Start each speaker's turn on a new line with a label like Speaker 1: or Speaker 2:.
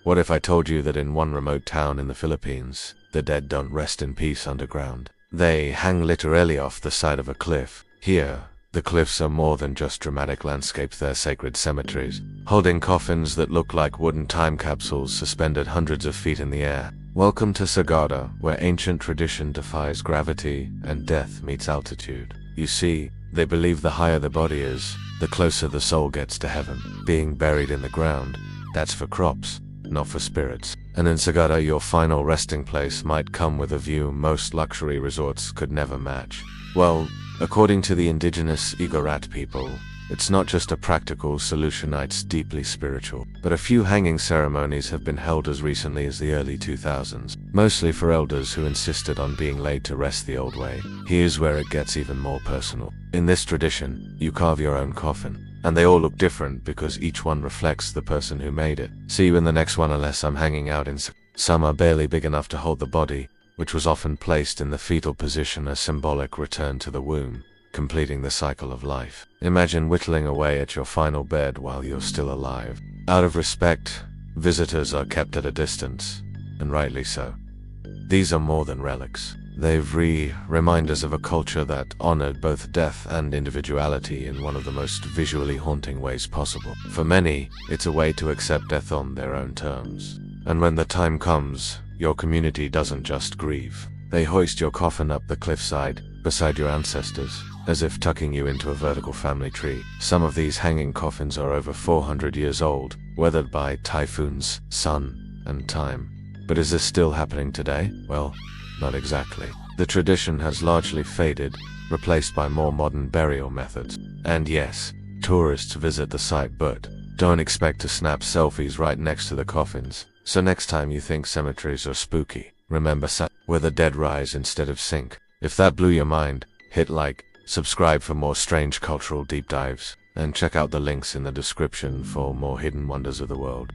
Speaker 1: What if I told you that in one remote town in the Philippines, the dead don't rest in peace underground? They hang literally off the side of a cliff. Here, the cliffs are more than just dramatic landscapes, they're sacred cemeteries, holding coffins that look like wooden time capsules suspended hundreds of feet in the air. Welcome to Sagada, where ancient tradition defies gravity and death meets altitude. You see, they believe the higher the body is, the closer the soul gets to heaven. Being buried in the ground, that's for crops, not for spirits. And in Sagada, your final resting place might come with a view most luxury resorts could never match. Well, according to the indigenous Igorot people, it's not just a practical solution, it's deeply spiritual. But a few hanging ceremonies have been held as recently as the early 2000s, mostly for elders who insisted on being laid to rest the old way. Here's where it gets even more personal. In this tradition, you carve your own coffin, and they all look different because each one reflects the person who made it. See you in the next one, unless I'm hanging out in some are barely big enough to hold the body, which was often placed in the fetal position, a symbolic return to the womb, completing the cycle of life. Imagine whittling away at your final bed while you're still alive. Out of respect, visitors are kept at a distance, and rightly so. These are more than relics. They're reminders of a culture that honored both death and individuality in one of the most visually haunting ways possible. For many, it's a way to accept death on their own terms. And when the time comes, your community doesn't just grieve. They hoist your coffin up the cliffside, beside your ancestors, as if tucking you into a vertical family tree. Some of these hanging coffins are over 400 years old, weathered by typhoons, sun, and time. But is this still happening today? Well, not exactly. The tradition has largely faded, replaced by more modern burial methods. And yes, tourists visit the site, but don't expect to snap selfies right next to the coffins. So next time you think cemeteries are spooky, remember where the dead rise instead of sink. If that blew your mind, hit like, subscribe for more strange cultural deep dives, and check out the links in the description for more hidden wonders of the world.